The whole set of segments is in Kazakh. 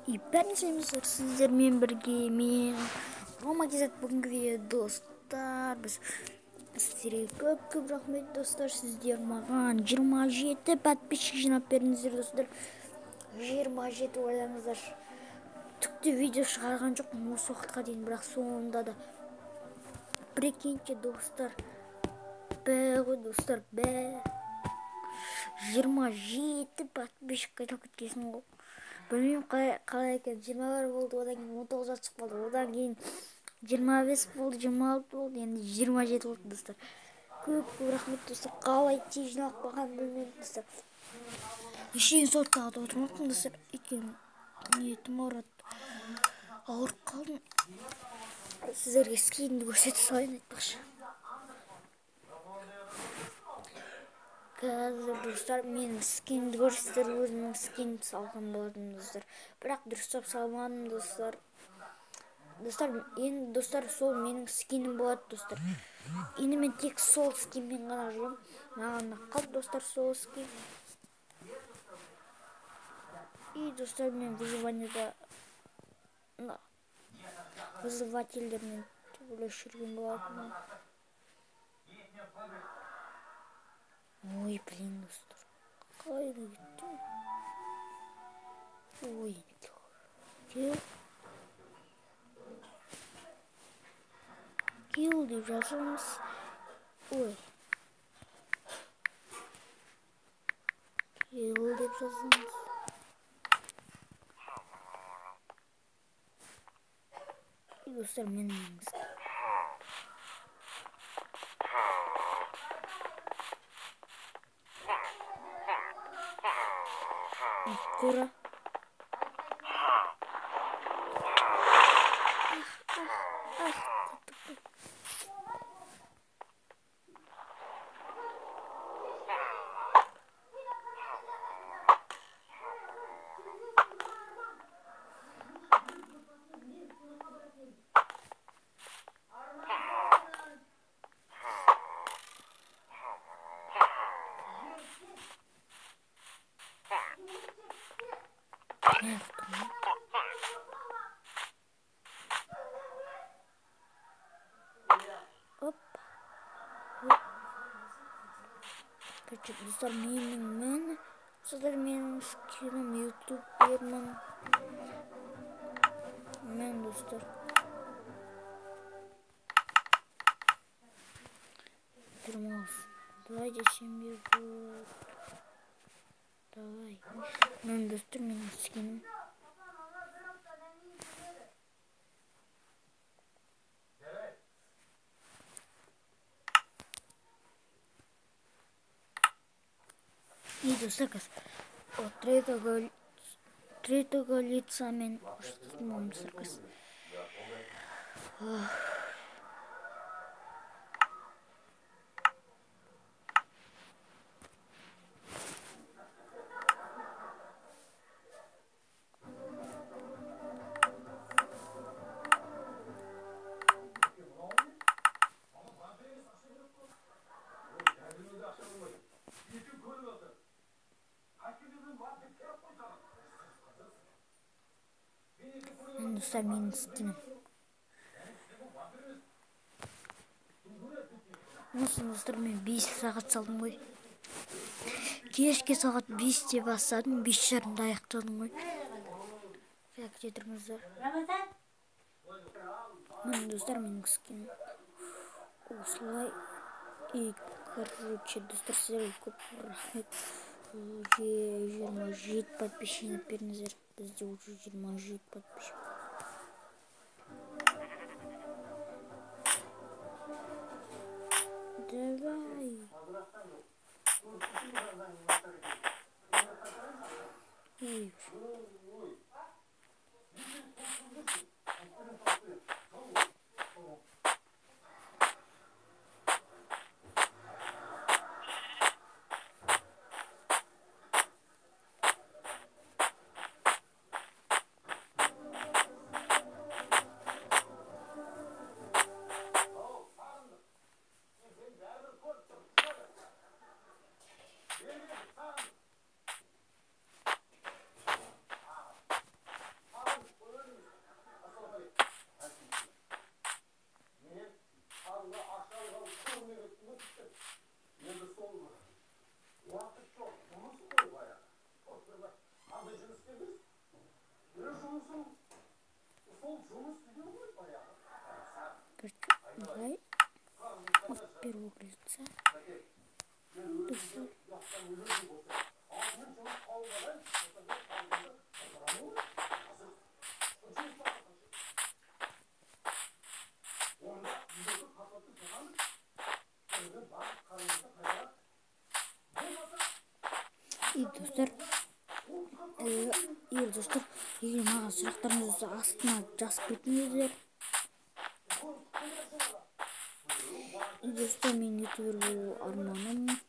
Бәріңізге сіздермен бірге мен Рома Кезет. Бүгінгі видео достар, біз сіздерге көп рахмет достар. Сіздер маған 27 подписчик жинап бердіңіздер достар. 27 ойлаңыздар. Түкті видео шығарған жоқпын осы уақытқа дейін, бірақ соңында да прикиньте достар. Достар, 27 подписчик қайтып кеткесін ғой. Білмеймін қалай екен. 21 болды, одан кейін 19 атып қалды, одан кейін 25 болды, 26 болды, енді 27 болды достар. Көп рахмет достар. Қалай тез жиналып қалғанын білмедім достар. Еще сот тағы да отырмаппын достар. Өйткені ниетім ауырады, ауырып қалдым. Сіздерге скинді көрсете салайын айтпақшы. Қазір достар, менің скинді көрсетер, өзімнің скинді салған болатын достар. Бірақ дұрыстап салмадым достар. Енді достар, сол менің скинім болады достар. Енді мен тек сол скинмен ғана жүрем. Маған қалды достар сол скин. И достар, мен выживаниеда вызывательдермен төбелесіп жүрген болатын. Ой, блин, достар. Қайда кетті? Ой, килл деп жазамыз. Ой. Килл деп жазамыз. Достар, менің Кура. Достар, менің скинім ютубермін. Мен достар. Тұрмас. Давай десем бе бұл. Давай. Мен достар, менің скинім. И достар, от третьего лица мен штурмом саркас. Достар, менің скинім. Осы достар, мен 5 сағат салдым ғой. Кешке сағат 5-те бастадым, 5:30-да аяқтадым ғой. Кете тұрыңыздар. Мен достар, менің скинім. Осылай. И, короче, достар, сіздерге көп рахмет. 27 подписчик беріңіздер. Бізде уже 27 подписчик. Давай. Ой. Давай. В первого лица. И достар, егер маған сұрақтарыңыз болса астына жазып кетіңіздер. Достар, мен ютубер болу арманым.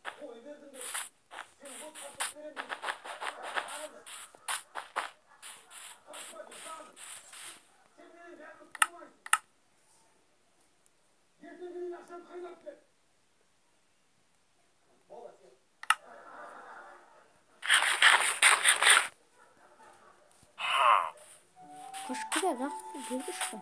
Қашып кетеді, жерге шықпай.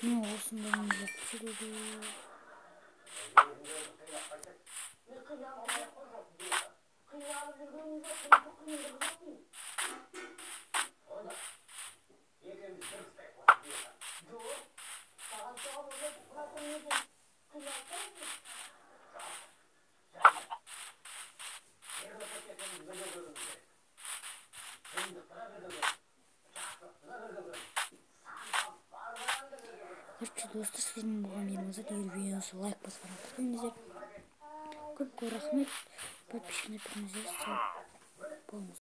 Ne olsun da bunu yapıştırıyorum. Короче, достар, сіздің болған еліңізді үйірбейіңіз, лайк басып қойыңыздар. Көп рахмет, подписчик на